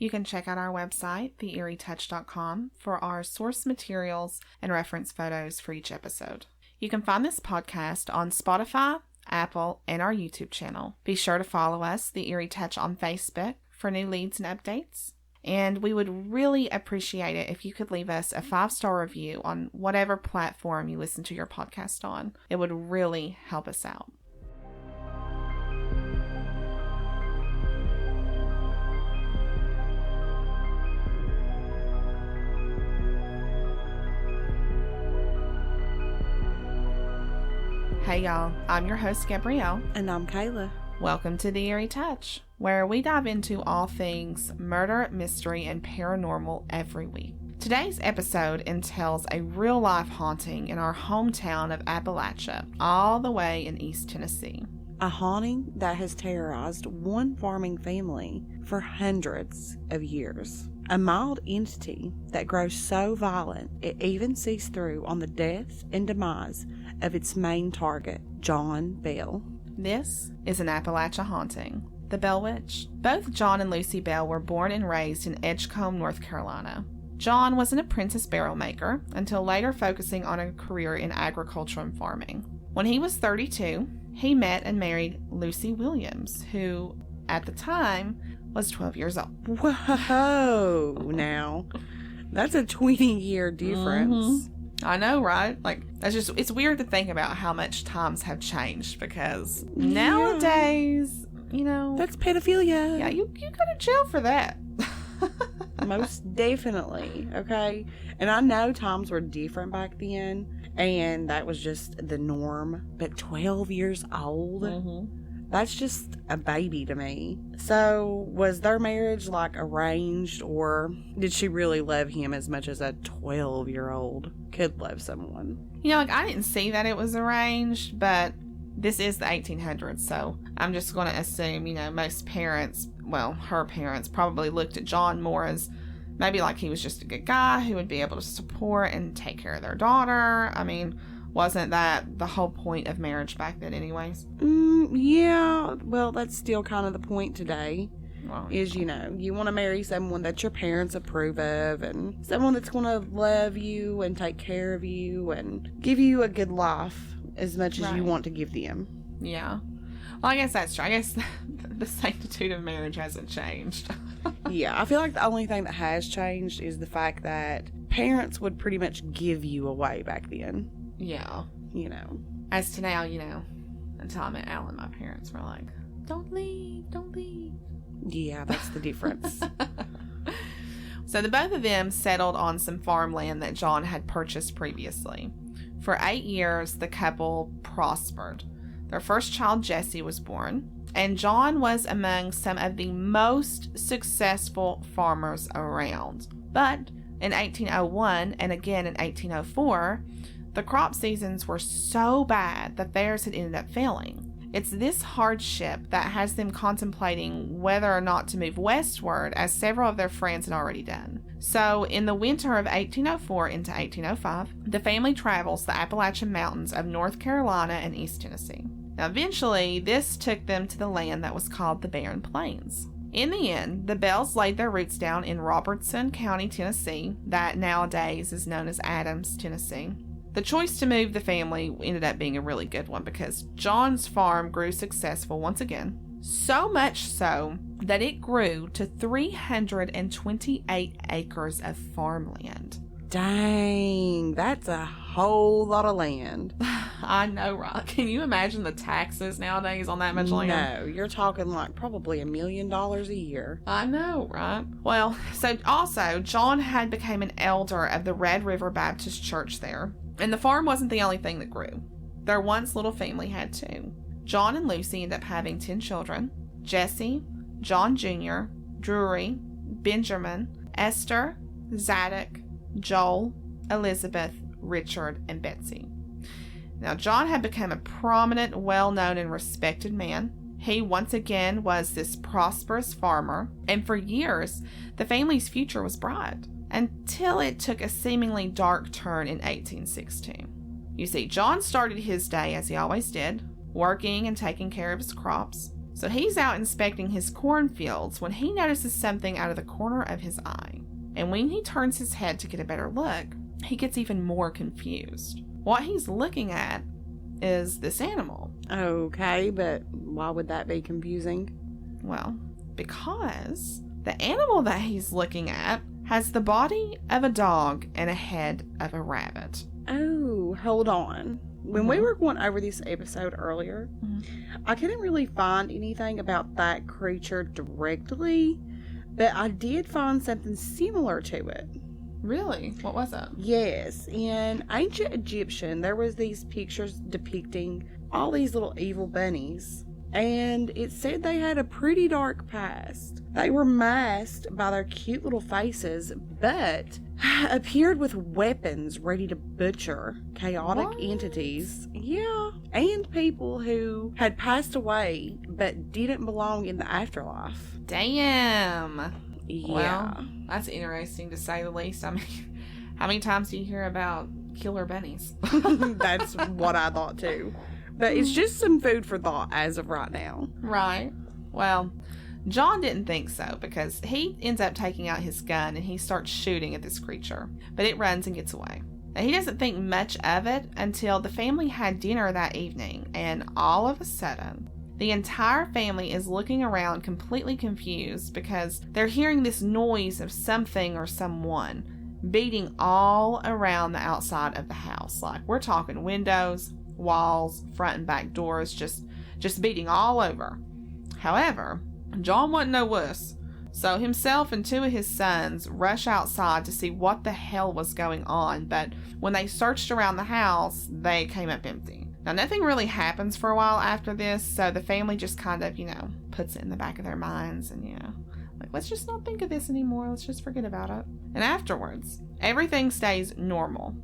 You can check out our website, theeerietouch.com, for our source materials and reference photos for each episode. You can find this podcast on Spotify, Apple, and our YouTube channel. Be sure to follow us, The Eerie Touch, on Facebook for new leads and updates. And we would really appreciate it if you could leave us a 5-star review on whatever platform you listen to your podcast on. It would really help us out. Hey y'all, I'm your host Gabrielle. And I'm Kayla. Welcome to The Eerie Touch, where we dive into all things murder, mystery, and paranormal every week. Today's episode entails a real-life haunting in our hometown of Appalachia, all the way in East Tennessee. A haunting that has terrorized one farming family for hundreds of years. A mild entity that grows so violent it even sees through on the death and demise of its main target, John Bell. This is an Appalachia haunting, the Bell Witch. Both John and Lucy Bell were born and raised in Edgecombe, North Carolina. John was an apprentice barrel maker until later focusing on a career in agriculture and farming. When he was 32, he met and married Lucy Williams, who, at the time, was 12 years old. Whoa, now. That's a 20-year difference. Mm-hmm. I know, right? It's weird to think about how much times have changed because nowadays, That's pedophilia. Yeah, you go to jail for that. Most definitely, okay? And I know times were different back then, and that was just the norm. But 12 years old? Mm-hmm. That's just a baby to me. So, was their marriage, arranged, or did she really love him as much as a 12-year-old could love someone? I didn't see that it was arranged, but this is the 1800s, so I'm just going to assume, most parents, her parents probably looked at John more as maybe he was just a good guy who would be able to support and take care of their daughter. Wasn't that the whole point of marriage back then anyways? Yeah. Well, that's still kind of the point today. Is, you want to marry someone that your parents approve of and someone that's going to love you and take care of you and give you a good life as much as you want to give them. Yeah. Well, I guess that's true. I guess the sanctity of marriage hasn't changed. Yeah. I feel like the only thing that has changed is the fact that parents would pretty much give you away back then. Yeah. As to now, until I met Alan, my parents were like, don't leave. Yeah, that's the difference. So the both of them settled on some farmland that John had purchased previously. For 8 years, the couple prospered. Their first child, Jesse, was born, and John was among some of the most successful farmers around. But in 1801 and again in 1804, the crop seasons were so bad that theirs had ended up failing. It's this hardship that has them contemplating whether or not to move westward, as several of their friends had already done. So, in the winter of 1804 into 1805, the family travels the Appalachian Mountains of North Carolina and East Tennessee. Now, eventually, this took them to the land that was called the Barren Plains. In the end, the Bells laid their roots down in Robertson County, Tennessee, that nowadays is known as Adams, Tennessee. The choice to move the family ended up being a really good one because John's farm grew successful once again, so much so that it grew to 328 acres of farmland. Dang, that's a whole lot of land. I know, right? Can you imagine the taxes nowadays on that much land? No, you're talking probably $1 million a year. I know, right? Well, so also, John had become an elder of the Red River Baptist Church there. And the farm wasn't the only thing that grew. Their once little family had too. John and Lucy ended up having 10 children. Jesse, John Jr., Drury, Benjamin, Esther, Zadok, Joel, Elizabeth, Richard, and Betsy. Now, John had become a prominent, well-known, and respected man. He, once again, was this prosperous farmer, and for years, the family's future was bright, until it took a seemingly dark turn in 1816. You see, John started his day as he always did, working and taking care of his crops. So he's out inspecting his cornfields when he notices something out of the corner of his eye. And when he turns his head to get a better look, he gets even more confused. What he's looking at is this animal. Okay, but why would that be confusing? Well, because the animal that he's looking at has the body of a dog and a head of a rabbit. Oh, hold on. When we were going over this episode earlier, I couldn't really find anything about that creature directly, but I did find something similar to it. Really? What was it? Yes. In ancient Egyptian, there was these pictures depicting all these little evil bunnies, and it said they had a pretty dark past. They were masked by their cute little faces, but appeared with weapons ready to butcher chaotic entities. Yeah. And people who had passed away but didn't belong in the afterlife. Damn. Yeah. Well, that's interesting to say the least. I mean, how many times do you hear about killer bunnies? That's what I thought too. But it's just some food for thought as of right now. Right. Well, John didn't think so, because he ends up taking out his gun and he starts shooting at this creature, but it runs and gets away. Now, he doesn't think much of it until the family had dinner that evening, and all of a sudden, the entire family is looking around completely confused because they're hearing this noise of something or someone beating all around the outside of the house. Like, we're talking windows, walls, front and back doors, just beating all over. However, John wasn't no wuss, so himself and two of his sons rush outside to see what the hell was going on, but when they searched around the house, they came up empty. Now, nothing really happens for a while after this, so the family just kind of, puts it in the back of their minds and, like, let's just not think of this anymore, let's just forget about it. And afterwards, everything stays normal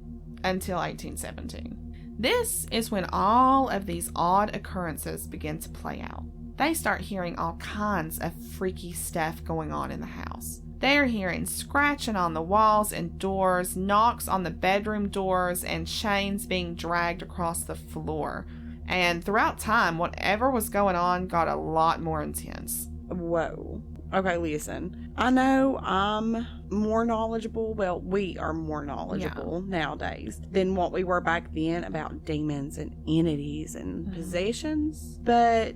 until 1817. This is when all of these odd occurrences begin to play out. They start hearing all kinds of freaky stuff going on in the house. They're hearing scratching on the walls and doors, knocks on the bedroom doors, and chains being dragged across the floor. And throughout time, whatever was going on got a lot more intense. Whoa. Okay, listen. I know I'm more knowledgeable. Well, we are more knowledgeable nowadays than what we were back then about demons and entities and possessions. But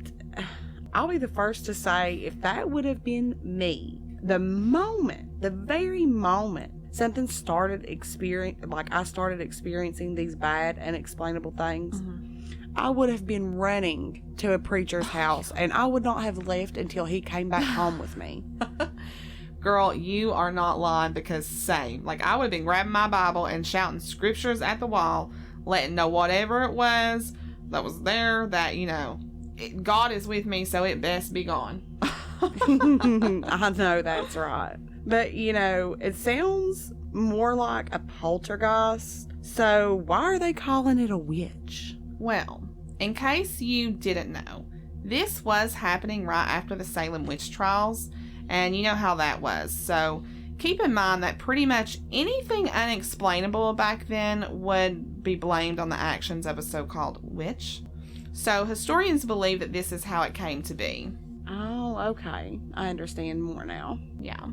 I'll be the first to say, if that would have been me, the very moment something started I started experiencing these bad, unexplainable things, I would have been running to a preacher's house, and I would not have left until he came back home with me. Girl, you are not lying, because same. Like, I would have been grabbing my Bible and shouting scriptures at the wall, letting know whatever it was that was there, that, God is with me, so it best be gone. I know that's right. But, it sounds more like a poltergeist, so why are they calling it a witch? Well, in case you didn't know, this was happening right after the Salem witch trials, and you know how that was. So keep in mind that pretty much anything unexplainable back then would be blamed on the actions of a so-called witch. So historians believe that this is how it came to be. Oh, okay. I understand more now. Yeah.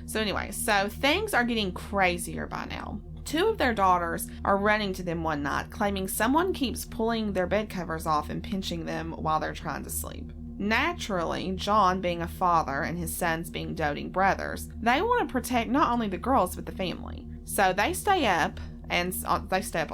So anyway, so things are getting crazier by now. Two of their daughters are running to them one night, claiming someone keeps pulling their bed covers off and pinching them while they're trying to sleep. Naturally, John being a father and his sons being doting brothers, they want to protect not only the girls but the family. So they stay up on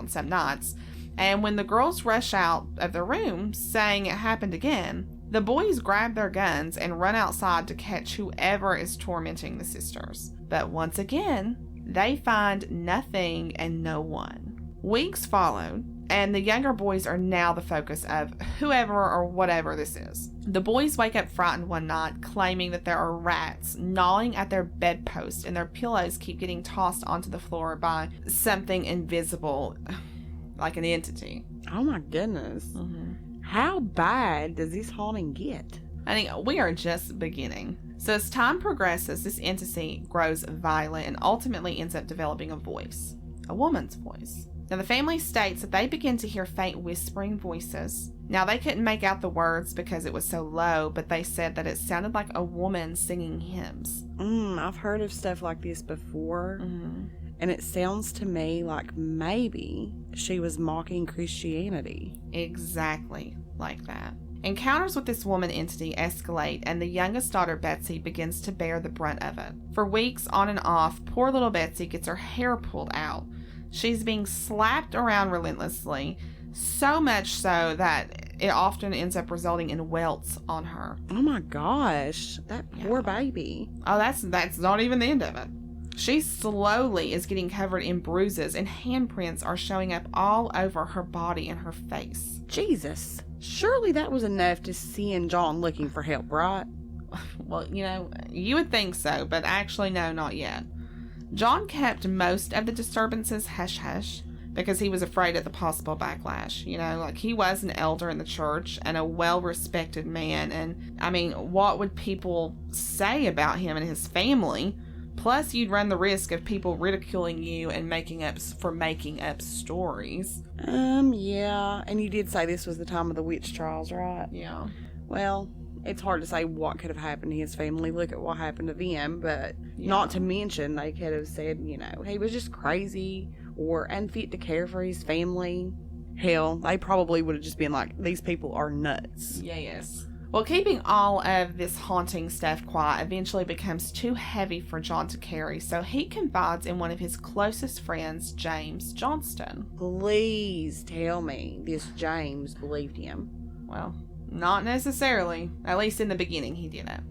some nights, and when the girls rush out of the room saying it happened again, the boys grab their guns and run outside to catch whoever is tormenting the sisters. But once again, they find nothing and no one. Weeks followed, and the younger boys are now the focus of whoever or whatever this is. The boys wake up frightened one night, claiming that there are rats gnawing at their bedpost, and their pillows keep getting tossed onto the floor by something invisible, like an entity. Oh my goodness. How bad does this haunting get? I think we are just beginning. So as time progresses, this entity grows violent and ultimately ends up developing a voice, a woman's voice. Now, the family states that they begin to hear faint whispering voices. Now, they couldn't make out the words because it was so low, but they said that it sounded like a woman singing hymns. I've heard of stuff like this before, and it sounds to me like maybe she was mocking Christianity. Exactly like that. Encounters with this woman entity escalate, and the youngest daughter, Betsy, begins to bear the brunt of it. For weeks on and off, poor little Betsy gets her hair pulled out. She's being slapped around relentlessly, so much so that it often ends up resulting in welts on her. Oh my gosh, that poor baby. Oh, that's not even the end of it. She slowly is getting covered in bruises, and handprints are showing up all over her body and her face. Jesus. Surely that was enough to send John looking for help, right? Well, you would think so, but actually, no, not yet. John kept most of the disturbances hush-hush because he was afraid of the possible backlash. He was an elder in the church and a well-respected man. And, what would people say about him and his family? Plus, you'd run the risk of people ridiculing you and making up stories. Yeah. And you did say this was the time of the witch trials, right? Yeah. Well, it's hard to say what could have happened to his family. Look at what happened to them, but not to mention they could have said, he was just crazy or unfit to care for his family. Hell, they probably would have just been like, these people are nuts. Yes. Well, keeping all of this haunting stuff quiet eventually becomes too heavy for John to carry, so he confides in one of his closest friends, James Johnston. Please tell me this James believed him. Well, not necessarily. At least in the beginning, he didn't.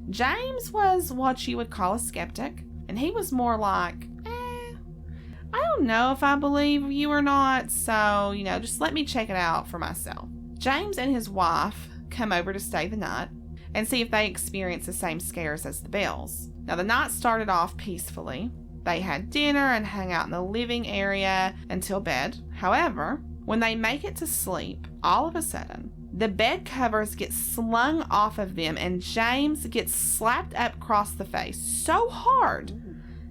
James was what you would call a skeptic, and he was more like, I don't know if I believe you or not, so, just let me check it out for myself. James and his wife come over to stay the night and see if they experience the same scares as the Bells. Now, the night started off peacefully. They had dinner and hung out in the living area until bed. However, when they make it to sleep, all of a sudden, the bed covers get slung off of them and James gets slapped up across the face so hard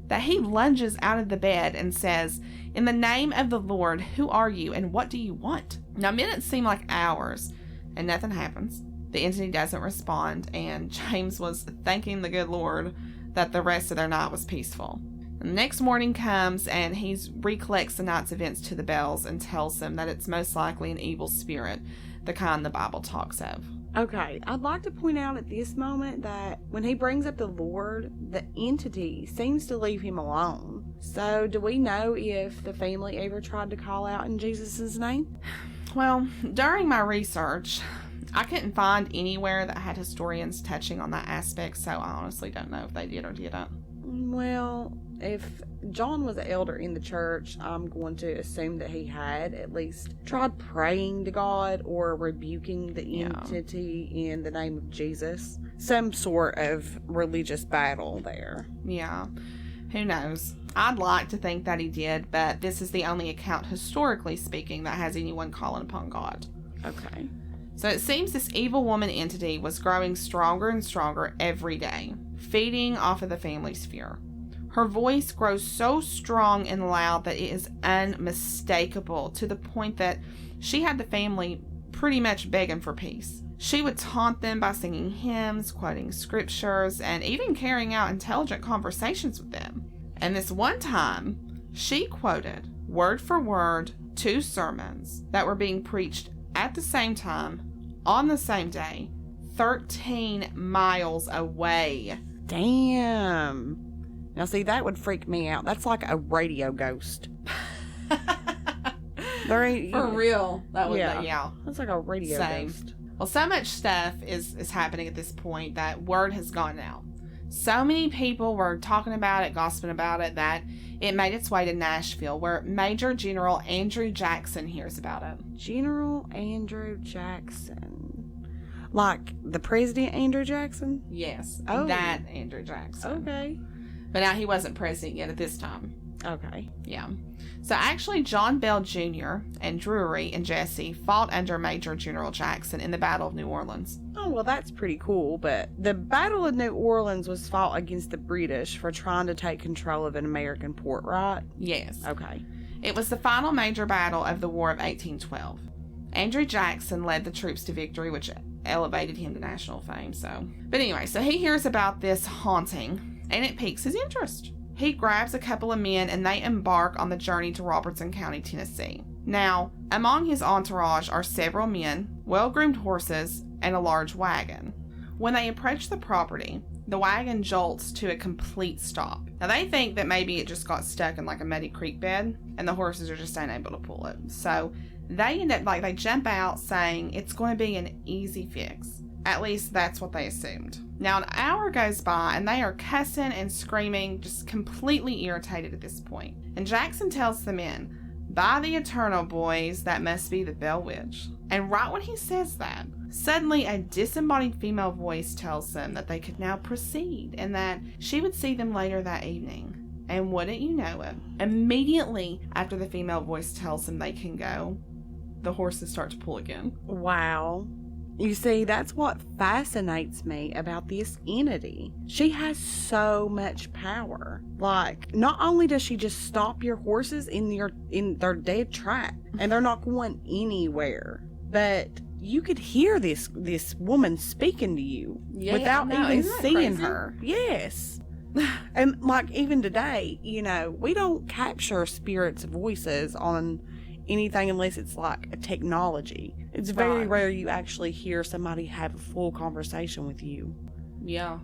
that he lunges out of the bed and says, "In the name of the Lord, who are you and what do you want?" Now, minutes seem like hours and nothing happens. The entity doesn't respond, and James was thanking the good Lord that the rest of their night was peaceful. And the next morning comes, and he recollects the night's events to the Bells and tells them that it's most likely an evil spirit, the kind the Bible talks of. Okay, I'd like to point out at this moment that when he brings up the Lord, the entity seems to leave him alone. So, do we know if the family ever tried to call out in Jesus' name? Well, during my research, I couldn't find anywhere that had historians touching on that aspect, so I honestly don't know if they did or didn't. Well, if John was an elder in the church, I'm going to assume that he had at least tried praying to God or rebuking the entity in the name of Jesus. Some sort of religious battle there. Yeah. Who knows? I'd like to think that he did, but this is the only account, historically speaking, that has anyone calling upon God. Okay. So it seems this evil woman entity was growing stronger and stronger every day, feeding off of the family's fear. Her voice grows so strong and loud that it is unmistakable, to the point that she had the family pretty much begging for peace. She would taunt them by singing hymns, quoting scriptures, and even carrying out intelligent conversations with them. And this one time, she quoted, word for word, 2 sermons that were being preached at the same time, on the same day, 13 miles away. Damn. Now, see, that would freak me out. That's like a radio ghost. For real. That would be, yeah. That's like a radio ghost. Well, so much stuff is happening at this point that word has gone out. So many people were talking about it, gossiping about it, that it made its way to Nashville, where Major General Andrew Jackson hears about it. General Andrew Jackson. Like the President Andrew Jackson? Yes. Oh. That Andrew Jackson. Okay. But now he wasn't president yet at this time. Okay. Yeah. So actually, John Bell Jr. and Drury and Jesse fought under Major General Jackson in the Battle of New Orleans. Oh, well, that's pretty cool, but the Battle of New Orleans was fought against the British for trying to take control of an American port, right? Yes. Okay. It was the final major battle of the War of 1812. Andrew Jackson led the troops to victory, which elevated him to national fame. But anyway, so he hears about this haunting, and it piques his interest. He grabs a couple of men, and they embark on the journey to Robertson County, Tennessee. Now, among his entourage are several men, well-groomed horses, and a large wagon. When they approach the property, the wagon jolts to a complete stop. Now, they think that maybe it just got stuck in like a muddy creek bed, and the horses are just unable to pull it. So they end up, they jump out saying it's going to be an easy fix. At least that's what they assumed. Now, an hour goes by, and they are cussing and screaming, just completely irritated at this point. And Jackson tells the men, "By the eternal, boys, that must be the Bell Witch." And right when he says that, suddenly a disembodied female voice tells them that they could now proceed and that she would see them later that evening. And wouldn't you know it, immediately after the female voice tells them they can go, the horses start to pull again. Wow. You see, that's what fascinates me about this entity. She has so much power. Like, not only does she just stop your horses in their dead track, and they're not going anywhere, but you could hear this woman speaking to you without even seeing her. Yes. And like even today, we don't capture spirits' voices on anything unless it's like a technology. It's very rare you actually hear somebody have a full conversation with you. Yeah.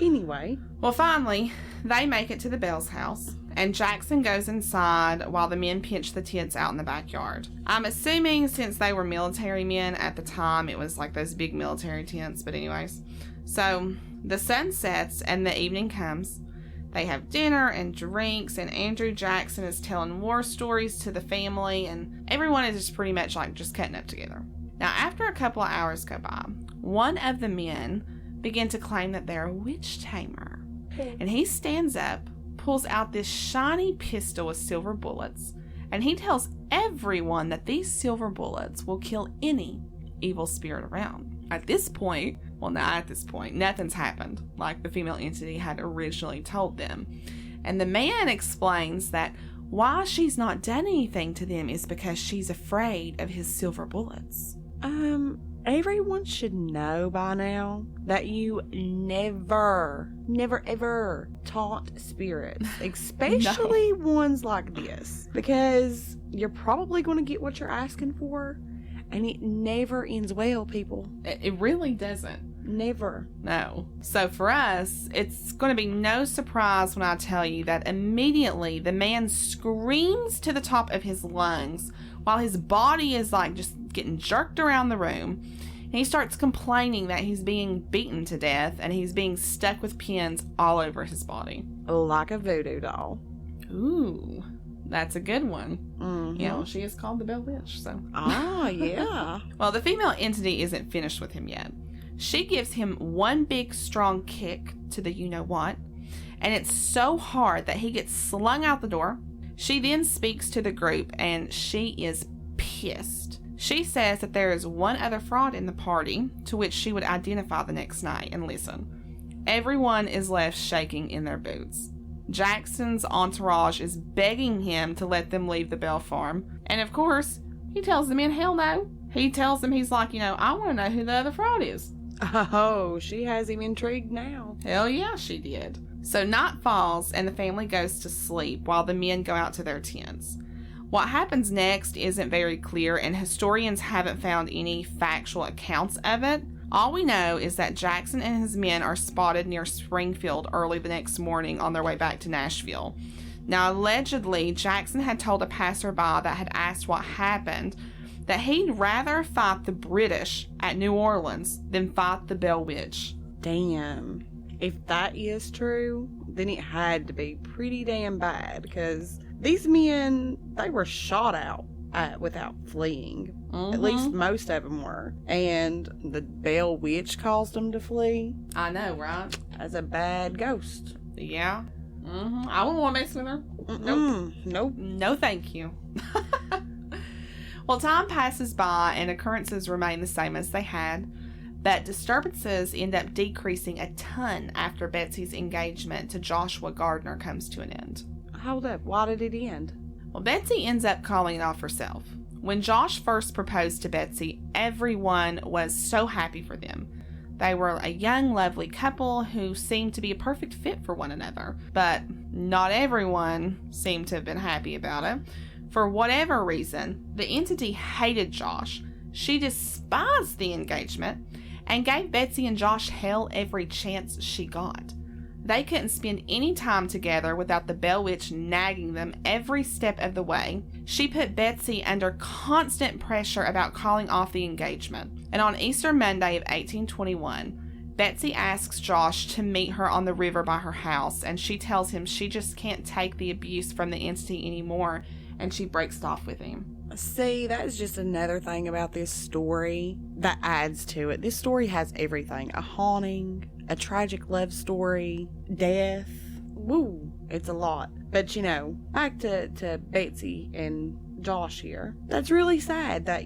Anyway. Well, finally, they make it to the Bell's house, and Jackson goes inside while the men pitch the tents out in the backyard. I'm assuming since they were military men at the time, it was like those big military tents, but anyways. So the sun sets and the evening comes. They have dinner and drinks, and Andrew Jackson is telling war stories to the family, and everyone is just pretty much like just cutting up together. Now, after a couple of hours go by, one of the men begin to claim that they're a witch tamer. And he stands up, pulls out this shiny pistol with silver bullets, and he tells everyone that these silver bullets will kill any evil spirit around. At this point, nothing's happened, like the female entity had originally told them. And the man explains that why she's not done anything to them is because she's afraid of his silver bullets. Everyone should know by now that you never ever taunt spirits, especially ones like this, because you're probably going to get what you're asking for, and it never ends well, people. It really doesn't. Never. No. So for us, it's going to be no surprise when I tell you that immediately the man screams to the top of his lungs while his body is like just getting jerked around the room. And he starts complaining that he's being beaten to death and he's being stuck with pins all over his body. Like a voodoo doll. Ooh, that's a good one. Mm-hmm. She is called the Bell Witch, so. Ah, yeah. Well, the female entity isn't finished with him yet. She gives him one big strong kick to the you-know-what, and it's so hard that he gets slung out the door. She then speaks to the group, and she is pissed. She says that there is one other fraud in the party, to which she would identify the next night and listen. Everyone is left shaking in their boots. Jackson's entourage is begging him to let them leave the Bell farm, and of course, he tells the men hell no. He tells them, he's like, I want to know who the other fraud is. Oh, she has him intrigued now. Hell yeah, she did. So night falls and the family goes to sleep while the men go out to their tents. What happens next isn't very clear, and historians haven't found any factual accounts of it. All we know is that Jackson and his men are spotted near Springfield early the next morning on their way back to Nashville. Now, allegedly, Jackson had told a passerby that had asked what happened that he'd rather fight the British at New Orleans than fight the Bell Witch. Damn. If that is true, then it had to be pretty damn bad, because these men, they were shot out without fleeing. Mm-hmm. At least most of them were. And the Bell Witch caused them to flee. I know, right? As a bad ghost. Yeah. Mm-hmm. I wouldn't want to mess with her. Nope. No, thank you. Well, time passes by and occurrences remain the same as they had, but disturbances end up decreasing a ton after Betsy's engagement to Joshua Gardner comes to an end. Hold up. Why did it end? Well, Betsy ends up calling it off herself. When Josh first proposed to Betsy, everyone was so happy for them. They were a young, lovely couple who seemed to be a perfect fit for one another. But not everyone seemed to have been happy about it. For whatever reason, the entity hated Josh. She despised the engagement and gave Betsy and Josh hell every chance she got. They couldn't spend any time together without the Bell Witch nagging them every step of the way. She put Betsy under constant pressure about calling off the engagement. And on Easter Monday of 1821, Betsy asks Josh to meet her on the river by her house, and she tells him she just can't take the abuse from the entity anymore, and she breaks off with him. See, that is just another thing about this story that adds to it. This story has everything. A haunting, a tragic love story, death. Woo, it's a lot. But, back to Betsy and Josh here. That's really sad that,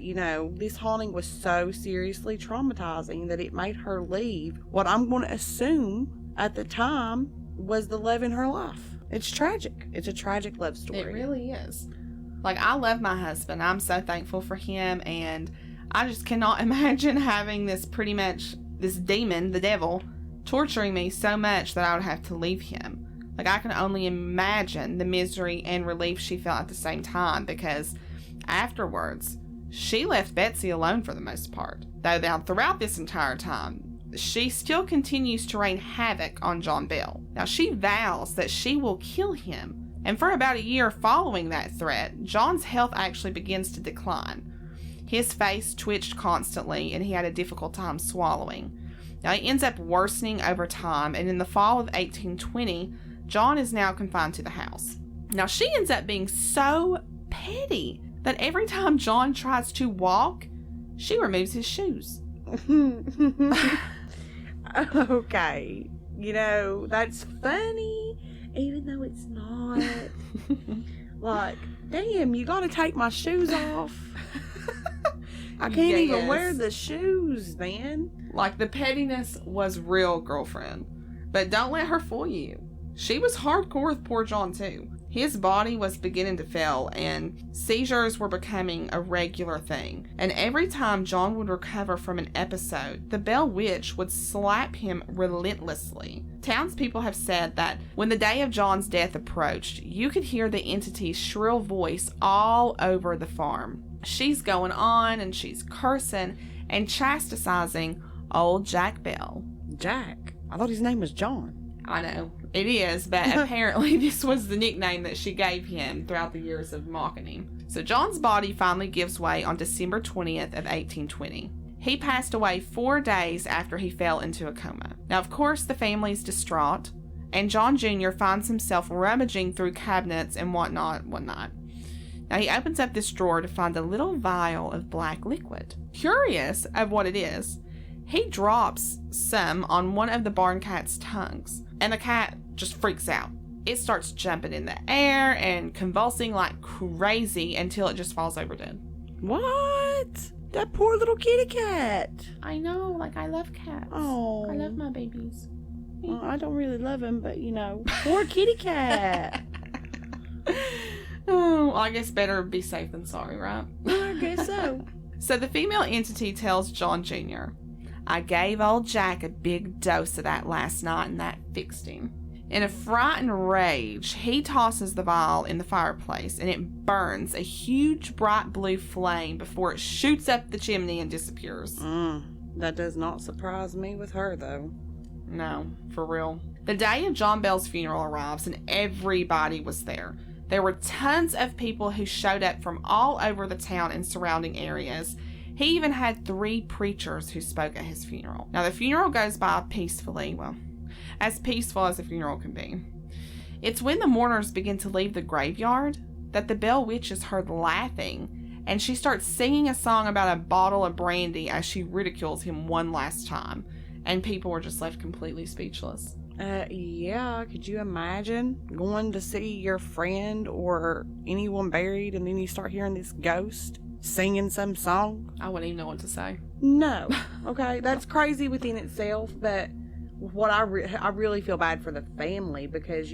this haunting was so seriously traumatizing that it made her leave what I'm going to assume at the time was the love in her life. It's tragic. It's a tragic love story. It really is. Like, I love my husband. I'm so thankful for him, and I just cannot imagine having this demon, the devil, torturing me so much that I would have to leave him. Like, I can only imagine the misery and relief she felt at the same time, because afterwards, she left Betsy alone for the most part. Though now, throughout this entire time, she still continues to rain havoc on John Bell. Now, she vows that she will kill him. And for about a year following that threat, John's health actually begins to decline. His face twitched constantly, and he had a difficult time swallowing. Now, it ends up worsening over time, and in the fall of 1820, John is now confined to the house. Now, she ends up being so petty that every time John tries to walk, she removes his shoes. Okay. That's funny, even though it's not. Like, damn, you gotta take my shoes off. I can't even wear the shoes, man. Like, the pettiness was real, girlfriend. But don't let her fool you. She was hardcore with poor John, too. His body was beginning to fail, and seizures were becoming a regular thing. And every time John would recover from an episode, the Bell Witch would slap him relentlessly. Townspeople have said that when the day of John's death approached, you could hear the entity's shrill voice all over the farm. She's going on, and she's cursing and chastising old Jack Bell. Jack? I thought his name was John. I know, it is, but apparently this was the nickname that she gave him throughout the years of mocking him. So John's body finally gives way on December 20th of 1820. He passed away 4 days after he fell into a coma. Now, of course, the family's distraught, and John Jr. finds himself rummaging through cabinets and whatnot. Now, he opens up this drawer to find a little vial of black liquid. Curious of what it is, he drops some on one of the barn cat's tongues, and the cat just freaks out. It starts jumping in the air and convulsing like crazy until it just falls over dead. What? That poor little kitty cat. I know, like, I love cats. Oh. I love my babies. Well, I don't really love him, but, poor kitty cat. Oh, I guess better be safe than sorry, right? I guess so. So the female entity tells John Jr., I gave old Jack a big dose of that last night, and that fixed him. In a frightened rage, he tosses the vial in the fireplace, and it burns a huge bright blue flame before it shoots up the chimney and disappears. That does not surprise me with her, though. No, for real. The day of John Bell's funeral arrives, and everybody was there. There were tons of people who showed up from all over the town and surrounding areas. He even had 3 preachers who spoke at his funeral. Now, the funeral goes by peacefully, well, as peaceful as a funeral can be. It's when the mourners begin to leave the graveyard that the Bell Witch is heard laughing, and she starts singing a song about a bottle of brandy as she ridicules him one last time, and people were just left completely speechless. Yeah, could you imagine going to see your friend or anyone buried, and then you start hearing this ghost singing some song? I wouldn't even know what to say. No. Okay, that's crazy within itself, but what I really feel bad for the family, because,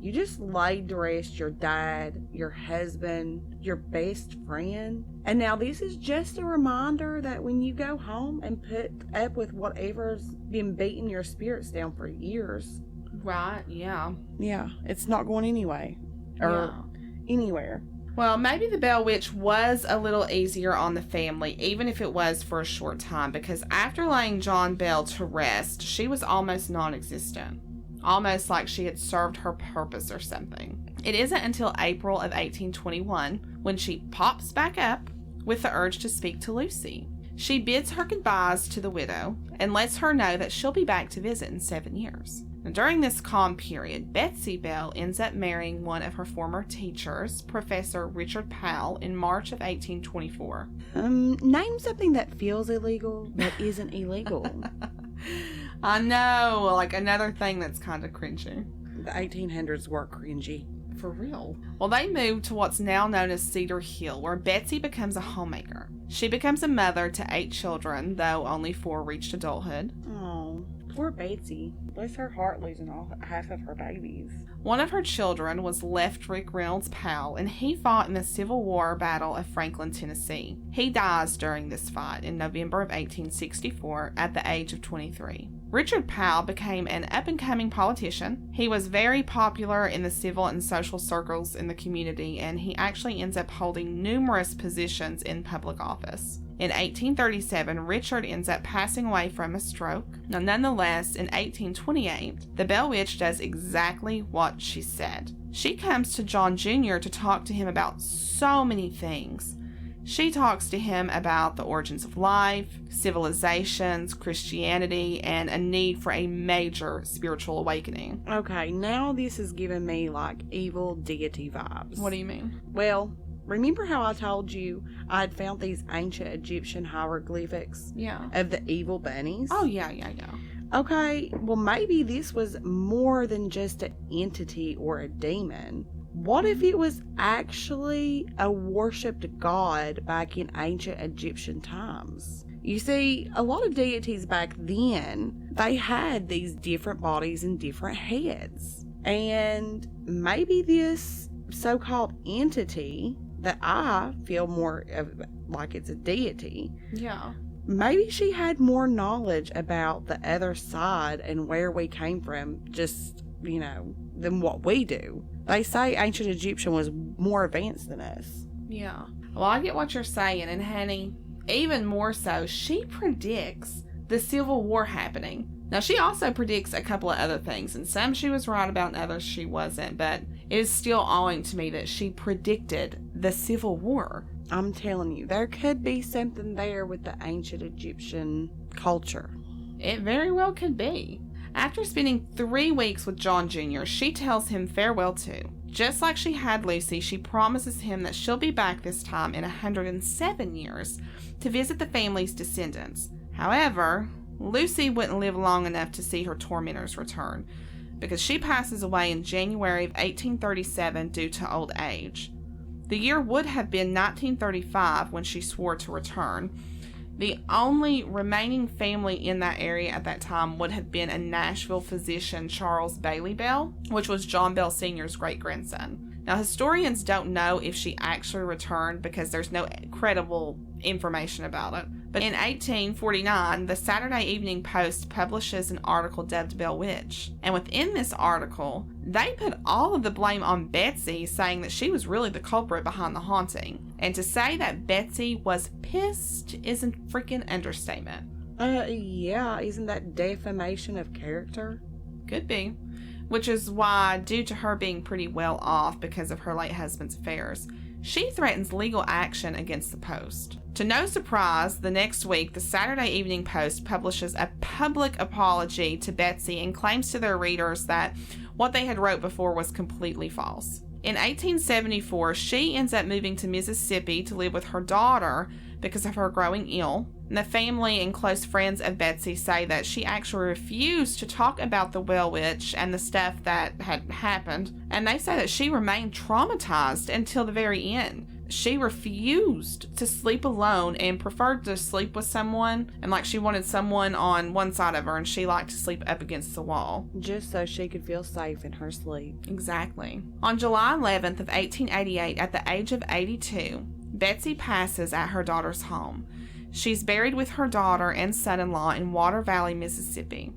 You just laid to rest your dad, your husband, your best friend. And now this is just a reminder that when you go home and put up with whatever's been beating your spirits down for years. Right, yeah. Yeah, it's not going anyway. Or anywhere. Well, maybe the Bell Witch was a little easier on the family, even if it was for a short time, because after laying John Bell to rest, she was almost non-existent. Almost like she had served her purpose or something. It isn't until April of 1821 when she pops back up with the urge to speak to Lucy. She bids her goodbyes to the widow and lets her know that she'll be back to visit in 7 years. Now, during this calm period, Betsy Bell ends up marrying one of her former teachers, Professor Richard Powell, in March of 1824. Name something that feels illegal but isn't illegal. I know, like another thing that's kind of cringy. The 1800s were cringy. For real. Well, they moved to what's now known as Cedar Hill, where Betsy becomes a homemaker. She becomes a mother to 8 children, though only 4 reached adulthood. Oh, poor Betsy. Bless her heart losing half of her babies. One of her children was Lefterick Reynolds Powell, and he fought in the Civil War Battle of Franklin, Tennessee. He dies during this fight in November of 1864 at the age of 23. Richard Powell became an up-and-coming politician. He was very popular in the civil and social circles in the community, and he actually ends up holding numerous positions in public office. In 1837, Richard ends up passing away from a stroke. Now, nonetheless, in 1828, the Bell Witch does exactly what she said. She comes to John Jr. to talk to him about so many things. She talks to him about the origins of life, civilizations, Christianity, and a need for a major spiritual awakening. Okay, now this is giving me like evil deity vibes. What do you mean? Well, remember how I told you I had found these ancient Egyptian hieroglyphics of the evil bunnies? Oh, yeah. Okay, well maybe this was more than just an entity or a demon. What if it was actually a worshipped god back in ancient Egyptian times? You see, a lot of deities back then, they had these different bodies and different heads. And maybe this so-called entity that I feel more of like it's a deity. Yeah. Maybe she had more knowledge about the other side and where we came from, just, than what we do. They say ancient Egyptian was more advanced than us. Yeah. Well, I get what you're saying, and honey, even more so, she predicts the Civil War happening. Now, she also predicts a couple of other things, and some she was right about and others she wasn't, but it is still awing to me that she predicted the Civil War. I'm telling you, there could be something there with the ancient Egyptian culture. It very well could be. After spending 3 weeks with John Jr., she tells him farewell too. Just like she had Lucy, she promises him that she'll be back this time in 107 years to visit the family's descendants. However, Lucy wouldn't live long enough to see her tormentors return, because she passes away in January of 1837 due to old age. The year would have been 1935 when she swore to return. The only remaining family in that area at that time would have been a Nashville physician, Charles Bailey Bell, which was John Bell Sr.'s great-grandson. Now, historians don't know if she actually returned because there's no credible information about it. But in 1849, the Saturday Evening Post publishes an article dubbed Bell Witch. And within this article, they put all of the blame on Betsy, saying that she was really the culprit behind the haunting. And to say that Betsy was pissed is a freaking understatement. Yeah, isn't that defamation of character? Could be. Which is why, due to her being pretty well off because of her late husband's affairs, she threatens legal action against the Post. To no surprise, the next week, the Saturday Evening Post publishes a public apology to Betsy and claims to their readers that what they had wrote before was completely false. In 1874, she ends up moving to Mississippi to live with her daughter because of her growing ill. And the family and close friends of Betsy say that she actually refused to talk about the Bell Witch and the stuff that had happened. And they say that she remained traumatized until the very end. she refused to sleep alone and preferred to sleep with someone. And like she wanted someone on one side of her and she liked to sleep up against the wall. Just so she could feel safe in her sleep. Exactly. On July 11th of 1888, at the age of 82, Betsy passes at her daughter's home. She's buried with her daughter and son-in-law in Water Valley, Mississippi.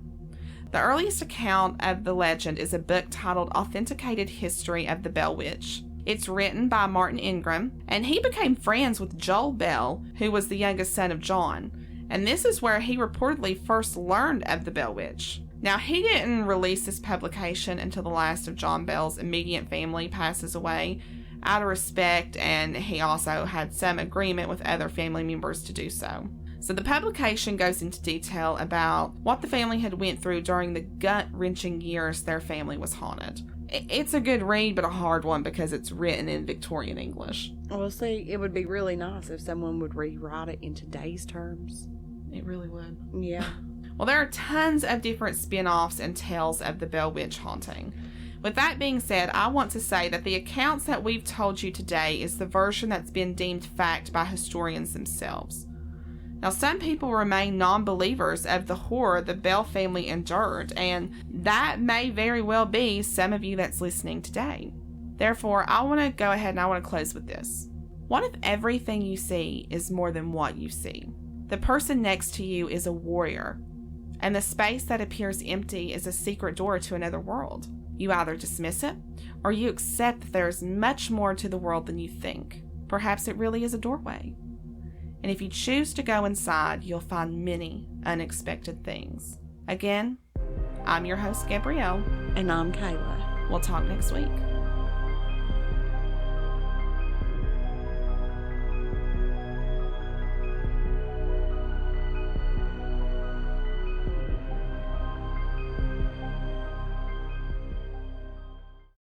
The earliest account of the legend is a book titled Authenticated History of the Bell Witch. It's written by Martin Ingram, and he became friends with Joel Bell, who was the youngest son of John. And this is where he reportedly first learned of the Bell Witch. Now, he didn't release this publication until the last of John Bell's immediate family passes away, out of respect, and he also had some agreement with other family members to do so. So the publication goes into detail about what the family had went through during the gut-wrenching years their family was haunted. It's a good read, but a hard one because it's written in Victorian English. Well, see, it would be really nice if someone would rewrite it in today's terms. It really would. Yeah. Well, there are tons of different spin-offs and tales of the Bell Witch haunting. With that being said, I want to say that the accounts that we've told you today is the version that's been deemed fact by historians themselves. Now, some people remain non-believers of the horror the Bell family endured, and that may very well be some of you that's listening today. Therefore, I want to go ahead and I want to close with this. What if everything you see is more than what you see? The person next to you is a warrior, and the space that appears empty is a secret door to another world. You either dismiss it, or you accept that there is much more to the world than you think. Perhaps it really is a doorway. And if you choose to go inside, you'll find many unexpected things. Again, I'm your host, Gabrielle. And I'm Kayla. We'll talk next week.